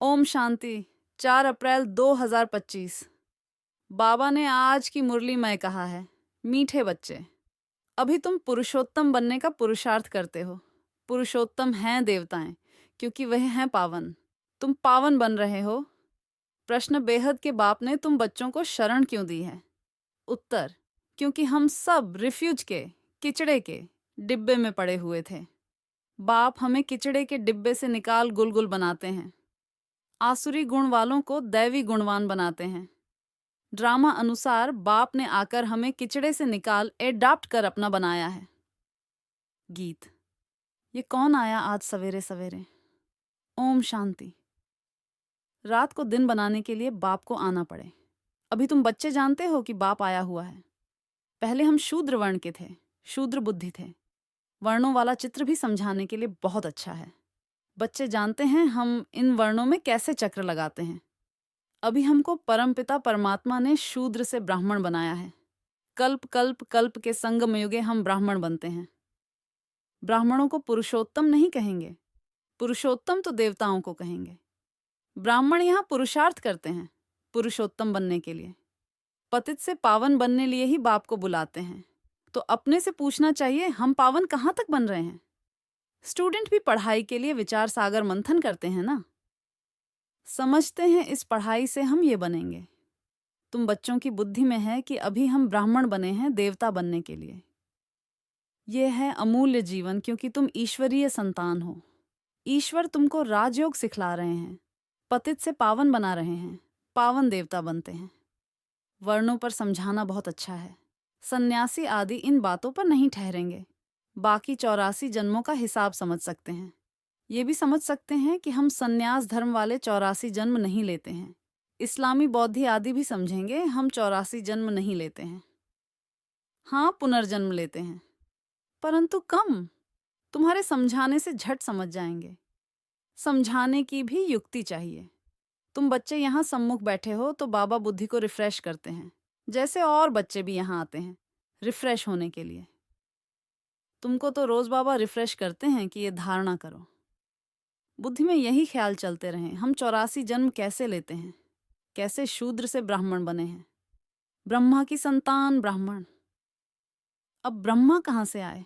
ओम शांति। 4 अप्रैल 2025। बाबा ने आज की मुरली में कहा है, मीठे बच्चे, अभी तुम पुरुषोत्तम बनने का पुरुषार्थ करते हो। पुरुषोत्तम हैं देवताएं, क्योंकि वह हैं पावन। तुम पावन बन रहे हो। प्रश्न, बेहद के बाप ने तुम बच्चों को शरण क्यों दी है? उत्तर, क्योंकि हम सब रिफ्यूज के, किचड़े के डिब्बे में पड़े हुए थे। बाप हमें किचड़े के डिब्बे से निकाल गुलगुल बनाते हैं। आसुरी गुण वालों को दैवी गुणवान बनाते हैं। ड्रामा अनुसार बाप ने आकर हमें किचड़े से निकाल एडाप्ट कर अपना बनाया है। गीत। ये कौन आया आज सवेरे सवेरे? ओम शांति। रात को दिन बनाने के लिए बाप को आना पड़े। अभी तुम बच्चे जानते हो कि बाप आया हुआ है। पहले हम शूद्र वर्ण के थे, शूद्र बुद्धि थे। वर्णों वाला चित्र भी समझाने के लिए बहुत अच्छा है। बच्चे जानते हैं हम इन वर्णों में कैसे चक्र लगाते हैं। अभी हमको परमपिता परमात्मा ने शूद्र से ब्राह्मण बनाया है। कल्प कल्प कल्प के संगम युगे हम ब्राह्मण बनते हैं। ब्राह्मणों को पुरुषोत्तम नहीं कहेंगे, पुरुषोत्तम तो देवताओं को कहेंगे। ब्राह्मण यहाँ पुरुषार्थ करते हैं पुरुषोत्तम बनने के लिए। पतित से पावन बनने लिए ही बाप को बुलाते हैं। तो अपने से पूछना चाहिए, हम पावन कहाँ तक बन रहे हैं? स्टूडेंट भी पढ़ाई के लिए विचार सागर मंथन करते हैं ना। समझते हैं इस पढ़ाई से हम ये बनेंगे। तुम बच्चों की बुद्धि में है कि अभी हम ब्राह्मण बने हैं देवता बनने के लिए। यह है अमूल्य जीवन, क्योंकि तुम ईश्वरीय संतान हो। ईश्वर तुमको राजयोग सिखला रहे हैं, पतित से पावन बना रहे हैं, पावन देवता बनते हैं। वर्णों पर समझाना बहुत अच्छा है। सन्यासी आदि इन बातों पर नहीं ठहरेंगे। बाकी 84 जन्मों का हिसाब समझ सकते हैं। ये भी समझ सकते हैं कि हम सन्यास धर्म वाले 84 जन्म नहीं लेते हैं। इस्लामी बौद्धि आदि भी समझेंगे, हम 84 जन्म नहीं लेते हैं। हाँ, पुनर्जन्म लेते हैं, परंतु कम। तुम्हारे समझाने से झट समझ जाएंगे। समझाने की भी युक्ति चाहिए। तुम बच्चे यहाँ सम्मुख बैठे हो तो बाबा बुद्धि को रिफ्रेश करते हैं, जैसे और बच्चे भी यहाँ आते हैं रिफ्रेश होने के लिए। तुमको तो रोज बाबा रिफ्रेश करते हैं कि ये धारणा करो। बुद्धि में यही ख्याल चलते रहे, हम 84 जन्म कैसे लेते हैं, कैसे शूद्र से ब्राह्मण बने हैं, ब्रह्मा की संतान ब्राह्मण। अब ब्रह्मा कहाँ से आए?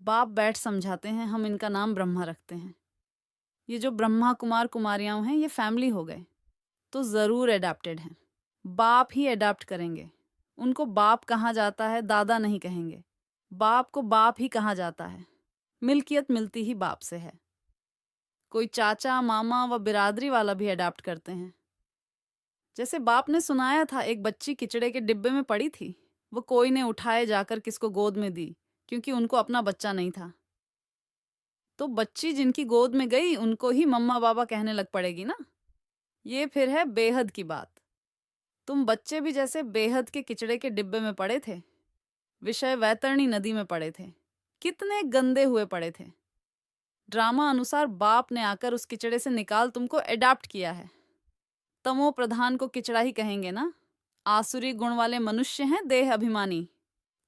बाप बैठ समझाते हैं, हम इनका नाम ब्रह्मा रखते हैं। ये जो ब्रह्मा कुमार कुमारियां हैं, ये फैमिली हो गए तो ज़रूर एडाप्टेड हैं। बाप ही एडाप्ट करेंगे। उनको बाप कहा जाता है, दादा नहीं कहेंगे। बाप को बाप ही कहा जाता है। मिल्कियत मिलती ही बाप से है। कोई चाचा मामा व बिरादरी वाला भी एडाप्ट करते हैं। जैसे बाप ने सुनाया था, एक बच्ची किचड़े के डिब्बे में पड़ी थी, वो कोई ने उठाए जाकर किसको गोद में दी, क्योंकि उनको अपना बच्चा नहीं था। तो बच्ची जिनकी गोद में गई उनको ही मम्मा बाबा कहने लग पड़ेगी ना। ये फिर है बेहद की बात। तुम बच्चे भी जैसे बेहद के किचड़े के डिब्बे में पड़े थे, विषय वैतरणी नदी में पड़े थे, कितने गंदे हुए पड़े थे। ड्रामा अनुसार बाप ने आकर उस किचड़े से निकाल तुमको एडाप्ट किया है। तमो प्रधान को किचड़ा ही कहेंगे ना। आसुरी गुण वाले मनुष्य हैं देह अभिमानी,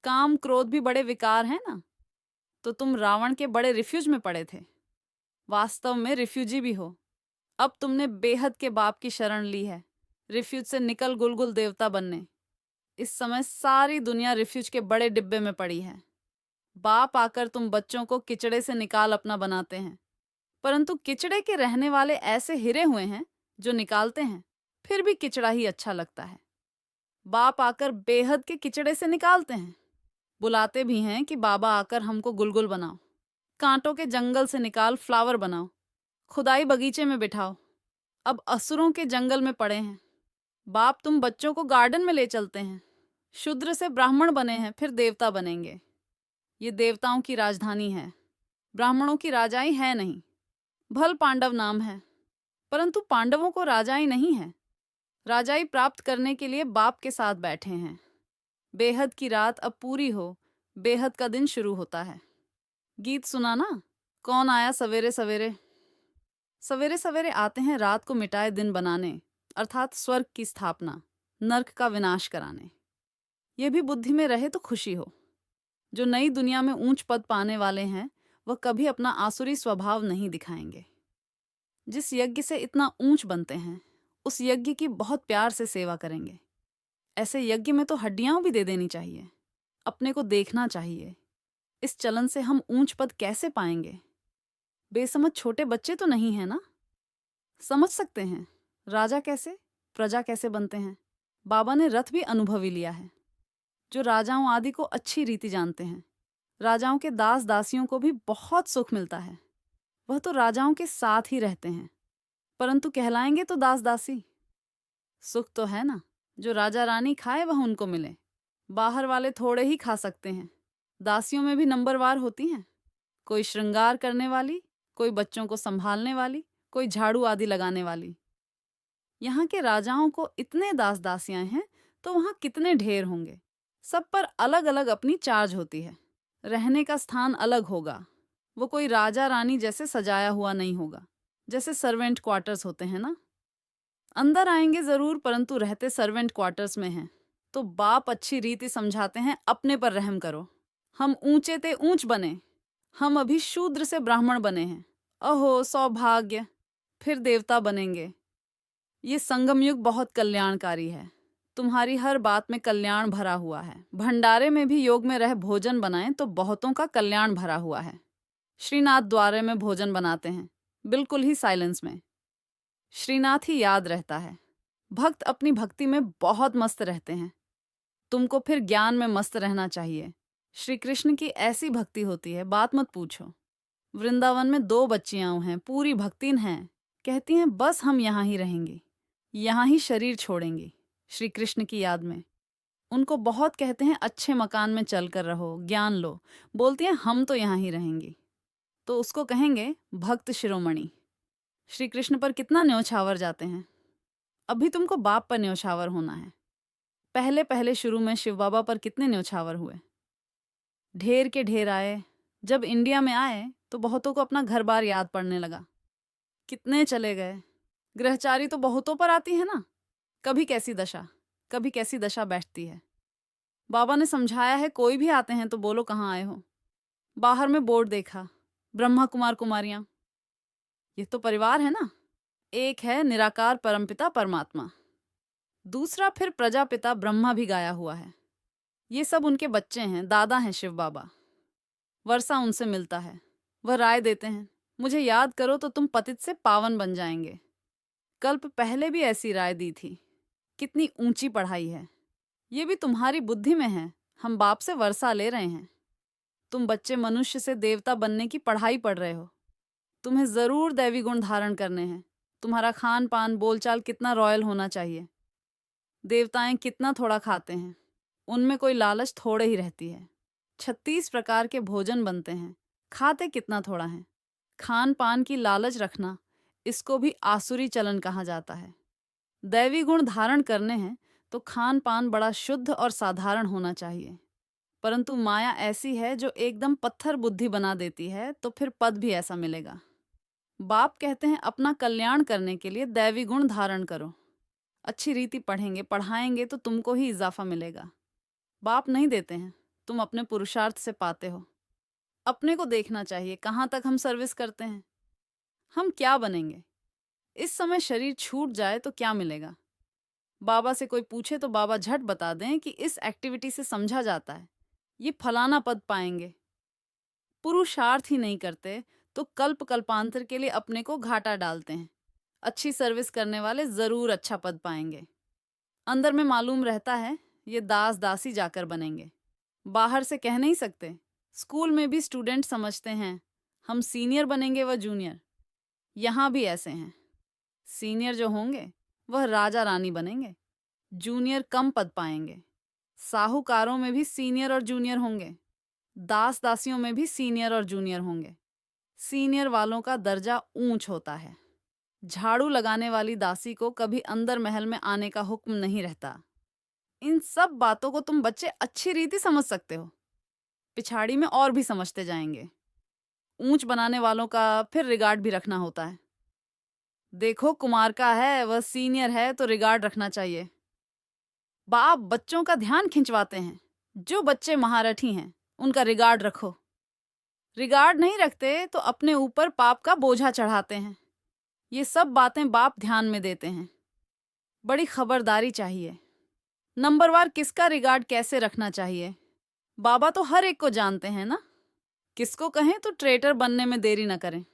काम क्रोध भी बड़े विकार हैं ना। तो तुम रावण के बड़े रिफ्यूज में पड़े थे, वास्तव में रिफ्यूजी भी हो। अब तुमने बेहद के बाप की शरण ली है, रिफ्यूज से निकल गुलगुल देवता बनने। इस समय सारी दुनिया रिफ्यूज के बड़े डिब्बे में पड़ी है। बाप आकर तुम बच्चों को किचड़े से निकाल अपना बनाते हैं, परंतु किचड़े के रहने वाले ऐसे हिरे हुए हैं जो निकालते हैं फिर भी किचड़ा ही अच्छा लगता है। बाप आकर बेहद के किचड़े से निकालते हैं, बुलाते भी हैं कि बाबा आकर हमको गुलगुल बनाओ, कांटों के जंगल से निकाल फ्लावर बनाओ, खुदाई बगीचे में बिठाओ। अब असुरों के जंगल में पड़े हैं। बाप तुम बच्चों को गार्डन में ले चलते हैं। शूद्र से ब्राह्मण बने हैं, फिर देवता बनेंगे। ये देवताओं की राजधानी है, ब्राह्मणों की राजाई है नहीं। भल पांडव नाम है, परंतु पांडवों को राजाई नहीं है। राजाई प्राप्त करने के लिए बाप के साथ बैठे हैं। बेहद की रात अब पूरी हो, बेहद का दिन शुरू होता है। गीत सुना ना, कौन आया सवेरे सवेरे? सवेरे सवेरे आते हैं रात को मिटाए दिन बनाने, अर्थात स्वर्ग की स्थापना, नर्क का विनाश कराने। यह भी बुद्धि में रहे तो खुशी हो। जो नई दुनिया में ऊंच पद पाने वाले हैं, वह कभी अपना आसुरी स्वभाव नहीं दिखाएंगे। जिस यज्ञ से इतना ऊंच बनते हैं उस यज्ञ की बहुत प्यार से सेवा करेंगे। ऐसे यज्ञ में तो हड्डियां भी दे देनी चाहिए। अपने को देखना चाहिए। इस चलन से हम ऊंच पद कैसे पाएंगे? बेसमझ छोटे बच्चे तो नहीं है ना? समझ सकते हैं राजा कैसे, प्रजा कैसे बनते हैं। बाबा ने रथ भी अनुभवी लिया है। जो राजाओं आदि को अच्छी रीति जानते हैं, राजाओं के दास दासियों को भी बहुत सुख मिलता है। वह तो राजाओं के साथ ही रहते हैं, परंतु कहलाएंगे तो दास दासी। सुख तो है ना, जो राजा रानी खाए वह उनको मिले। बाहर वाले थोड़े ही खा सकते हैं। दासियों में भी नंबरवार होती हैं। कोई श्रृंगार करने वाली, कोई बच्चों को संभालने वाली, कोई झाड़ू आदि लगाने वाली। यहाँ के राजाओं को इतने दास दासियां हैं तो वहाँ कितने ढेर होंगे। सब पर अलग अलग अपनी चार्ज होती है। रहने का स्थान अलग होगा। वो कोई राजा रानी जैसे सजाया हुआ नहीं होगा, जैसे सर्वेंट क्वार्टर्स होते हैं ना। अंदर आएंगे जरूर, परंतु रहते सर्वेंट क्वार्टर्स में हैं। तो बाप अच्छी रीति समझाते हैं, अपने पर रहम करो। हम ऊंचे ते ऊंच बने, हम अभी शूद्र से ब्राह्मण बने हैं। अहो सौभाग्य, फिर देवता बनेंगे। ये संगम युग बहुत कल्याणकारी है। तुम्हारी हर बात में कल्याण भरा हुआ है। भंडारे में भी योग में रह भोजन बनाएं तो बहुतों का कल्याण भरा हुआ है। श्रीनाथ द्वारे में भोजन बनाते हैं, बिल्कुल ही साइलेंस में। श्रीनाथ ही याद रहता है। भक्त अपनी भक्ति में बहुत मस्त रहते हैं। तुमको फिर ज्ञान में मस्त रहना चाहिए। श्री कृष्ण की ऐसी भक्ति होती है, बात मत पूछो। वृंदावन में 2 बच्चियां हैं, पूरी भक्तिन हैं। कहती हैं बस हम यहाँ ही रहेंगी, यहाँ ही शरीर छोड़ेंगी श्री कृष्ण की याद में। उनको बहुत कहते हैं अच्छे मकान में चलकर रहो, ज्ञान लो। बोलती हैं हम तो यहाँ ही रहेंगी। तो उसको कहेंगे भक्त शिरोमणि। श्री कृष्ण पर कितना न्योछावर जाते हैं। अभी तुमको बाप पर न्योछावर होना है। पहले पहले शुरू में शिव बाबा पर कितने न्योछावर हुए। ढेर के ढेर आए। जब इंडिया में आए तो बहुतों को अपना घर बार याद पड़ने लगा। कितने चले गए। ग्रहचारी तो बहुतों पर आती है ना। कभी कैसी दशा बैठती है। बाबा ने समझाया है, कोई भी आते हैं तो बोलो कहाँ आए हो। बाहर में बोर्ड देखा, ब्रह्मा कुमार कुमारियां। ये तो परिवार है ना। एक है निराकार परमपिता परमात्मा, दूसरा फिर प्रजापिता ब्रह्मा भी गाया हुआ है। ये सब उनके बच्चे हैं, दादा हैं शिव बाबा। वर्षा उनसे मिलता है। वह राय देते हैं, मुझे याद करो तो तुम पतित से पावन बन जाएंगे। कल्प पहले भी ऐसी राय दी थी। कितनी ऊंची पढ़ाई है। ये भी तुम्हारी बुद्धि में है। हम बाप से वर्षा ले रहे हैं। तुम बच्चे मनुष्य से देवता बनने की पढ़ाई पढ़ रहे हो। तुम्हें जरूर दैवी गुण धारण करने हैं। तुम्हारा खान पान बोलचाल कितना रॉयल होना चाहिए। देवताएं कितना थोड़ा खाते हैं, उनमें कोई लालच थोड़े ही रहती है। 36 प्रकार के भोजन बनते हैं, खाते कितना थोड़ा है। खान पान की लालच रखना, इसको भी आसुरी चलन कहा जाता है। दैवी गुण धारण करने हैं तो खान पान बड़ा शुद्ध और साधारण होना चाहिए। परंतु माया ऐसी है जो एकदम पत्थर बुद्धि बना देती है, तो फिर पद भी ऐसा मिलेगा। बाप कहते हैं अपना कल्याण करने के लिए दैवी गुण धारण करो। अच्छी रीति पढ़ेंगे पढ़ाएंगे तो तुमको ही इजाफा मिलेगा। बाप नहीं देते हैं, तुम अपने पुरुषार्थ से पाते हो। अपने को देखना चाहिए कहाँ तक हम सर्विस करते हैं। हम क्या बनेंगे। इस समय शरीर छूट जाए तो क्या मिलेगा। बाबा से कोई पूछे तो बाबा झट बता दें कि इस एक्टिविटी से समझा जाता है ये फलाना पद पाएंगे। पुरुषार्थ ही नहीं करते तो कल्प कल्पांतर के लिए अपने को घाटा डालते हैं। अच्छी सर्विस करने वाले जरूर अच्छा पद पाएंगे। अंदर में मालूम रहता है ये दास दासी जाकर बनेंगे। बाहर से कह नहीं सकते। स्कूल में भी स्टूडेंट समझते हैं हम सीनियर बनेंगे व जूनियर। यहाँ भी ऐसे हैं। सीनियर जो होंगे वह राजा रानी बनेंगे, जूनियर कम पद पाएंगे। साहूकारों में भी सीनियर और जूनियर होंगे, दास दासियों में भी सीनियर और जूनियर होंगे। सीनियर वालों का दर्जा ऊंच होता है। झाड़ू लगाने वाली दासी को कभी अंदर महल में आने का हुक्म नहीं रहता। इन सब बातों को तुम बच्चे अच्छी रीति समझ सकते हो। पिछाड़ी में और भी समझते जाएंगे। ऊंच बनाने वालों का फिर रिगार्ड भी रखना होता है। देखो कुमार का है, वह सीनियर है तो रिगार्ड रखना चाहिए। बाप बच्चों का ध्यान खिंचवाते हैं। जो बच्चे महारथी हैं उनका रिगार्ड रखो। रिगार्ड नहीं रखते तो अपने ऊपर पाप का बोझा चढ़ाते हैं। ये सब बातें बाप ध्यान में देते हैं। बड़ी खबरदारी चाहिए। नंबरवार किसका रिगार्ड कैसे रखना चाहिए? बाबा तो हर एक को जानते हैं ना। किसको कहें तो ट्रेटर बनने में देरी न करें।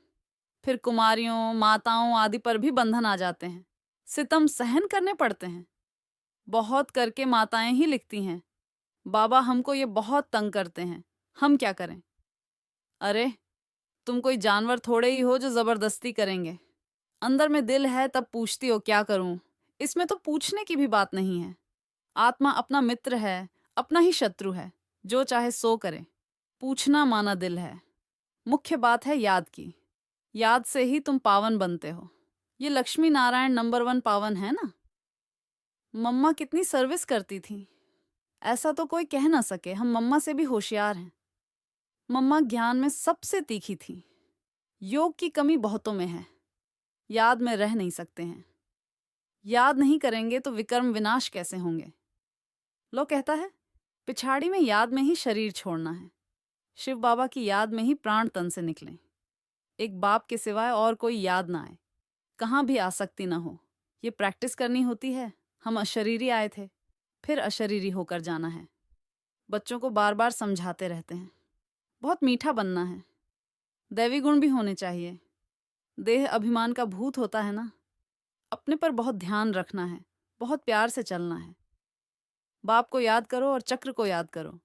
फिर कुमारियों, माताओं आदि पर भी बंधन आ जाते हैं। सितम सहन करने पड़ते हैं। बहुत करके माताएं ही लिखती हैं, बाबा हमको ये बहुत तंग करते हैं, हम क्या करें? अरे, तुम कोई जानवर थोड़े ही हो जो जबरदस्ती करेंगे। अंदर में दिल है तब पूछती हो क्या करूं। इसमें तो पूछने की भी बात नहीं है। आत्मा अपना मित्र है, अपना ही शत्रु है। जो चाहे सो करे। पूछना माना दिल है। मुख्य बात है याद की। याद से ही तुम पावन बनते हो। ये लक्ष्मी नारायण नंबर 1 पावन है ना। मम्मा कितनी सर्विस करती थी। ऐसा तो कोई कह ना सके, हम मम्मा से भी होशियार हैं। मम्मा ज्ञान में सबसे तीखी थी। योग की कमी बहुतों में है। याद में रह नहीं सकते हैं। याद नहीं करेंगे तो विकर्म विनाश कैसे होंगे? लो कहता है, पिछाड़ी में याद में ही शरीर छोड़ना है। शिव बाबा की याद में ही प्राण तन से निकलें। एक बाप के सिवाय और कोई याद ना आए, कहाँ भी आसक्ति ना हो। ये प्रैक्टिस करनी होती है। हम अशरीरी आए थे, फिर अशरीरी होकर जाना है। बच्चों को बार बार समझाते रहते हैं। बहुत मीठा बनना है। दैवी गुण भी होने चाहिए। देह अभिमान का भूत होता है ना। अपने पर बहुत ध्यान रखना है, बहुत प्यार से चलना है। बाप को याद करो और चक्र को याद करो।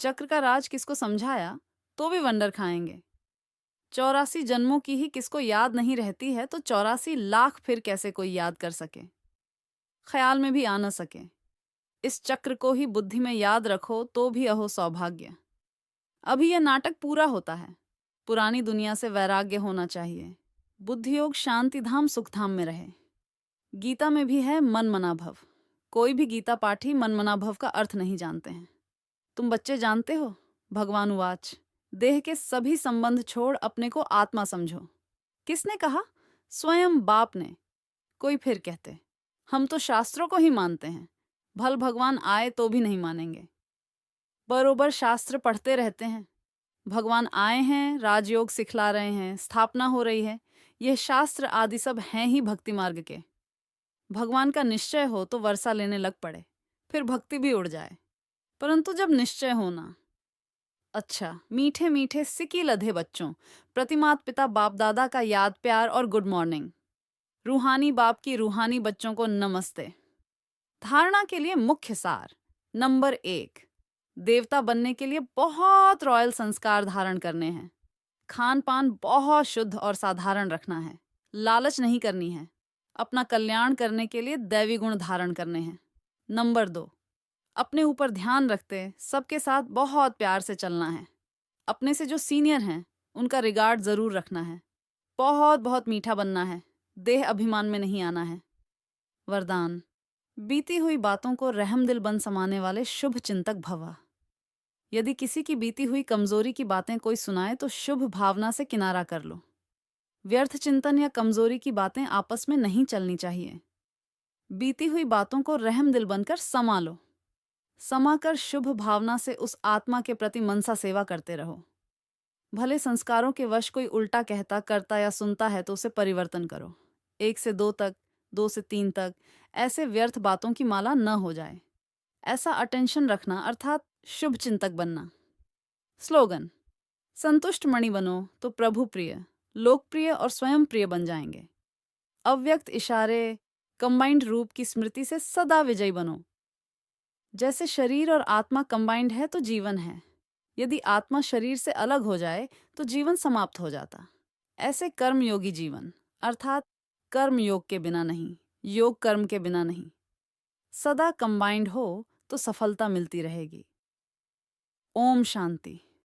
चक्र का राज किसको समझाया तो भी वंडर खाएंगे। 84 जन्मों की ही किसको याद नहीं रहती है तो 84 लाख फिर कैसे कोई याद कर सके, ख्याल में भी आ न सके। इस चक्र को ही बुद्धि में याद रखो तो भी अहो सौभाग्य। अभी यह नाटक पूरा होता है। पुरानी दुनिया से वैराग्य होना चाहिए। बुद्धि योग शांति धाम सुखधाम में रहे। गीता में भी है मन मना भव। कोई भी गीता पाठी मन मना भव का अर्थ नहीं जानते हैं। तुम बच्चे जानते हो, भगवान उवाच, देह के सभी संबंध छोड़ अपने को आत्मा समझो। किसने कहा? स्वयं बाप ने। कोई फिर कहते, हम तो शास्त्रों को ही मानते हैं, भल भगवान आए तो भी नहीं मानेंगे। बरोबर शास्त्र पढ़ते रहते हैं। भगवान आए हैं, राजयोग सिखला रहे हैं, स्थापना हो रही है। यह शास्त्र आदि सब हैं ही भक्ति मार्ग के। भगवान का निश्चय हो तो वर्षा लेने लग पड़े, फिर भक्ति भी उड़ जाए। परंतु जब निश्चय होना, अच्छा मीठे मीठे सिकी लधे बच्चों, प्रतिमात पिता बाप दादा का याद प्यार और गुड मॉर्निंग। रूहानी बाप की रूहानी बच्चों को नमस्ते। धारणा के लिए मुख्य सार। नंबर 1, देवता बनने के लिए बहुत रॉयल संस्कार धारण करने हैं। खान पान बहुत शुद्ध और साधारण रखना है। लालच नहीं करनी है। अपना कल्याण करने के लिए दैवी गुण धारण करने हैं। नंबर 2, अपने ऊपर ध्यान रखते सबके साथ बहुत प्यार से चलना है। अपने से जो सीनियर हैं उनका रिगार्ड जरूर रखना है। बहुत बहुत मीठा बनना है। देह अभिमान में नहीं आना है। वरदान, बीती हुई बातों को रहमदिल बन समाने वाले शुभ चिंतक भवा। यदि किसी की बीती हुई कमजोरी की बातें कोई सुनाए तो शुभ भावना से किनारा कर लो। व्यर्थ चिंतन या कमजोरी की बातें आपस में नहीं चलनी चाहिए। बीती हुई बातों को रहमदिल बनकर समा लो। समा कर शुभ भावना से उस आत्मा के प्रति मनसा सेवा करते रहो। भले संस्कारों के वश कोई उल्टा कहता, करता या सुनता है तो उसे परिवर्तन करो। 1 से 2 तक, 2 से 3 तक ऐसे व्यर्थ बातों की माला न हो जाए। ऐसा अटेंशन रखना अर्थात शुभ चिंतक बनना। स्लोगन, संतुष्ट मणि बनो तो प्रभु प्रिय, लोकप्रिय और स्वयं प्रिय बन जाएंगे। अव्यक्त इशारे, कंबाइंड रूप की स्मृति से सदा विजयी बनो। जैसे शरीर और आत्मा कंबाइंड है तो जीवन है। यदि आत्मा शरीर से अलग हो जाए तो जीवन समाप्त हो जाता। ऐसे कर्मयोगी जीवन अर्थात कर्म योग के बिना नहीं, योग कर्म के बिना नहीं। सदा कंबाइंड हो तो सफलता मिलती रहेगी। ओम शांति।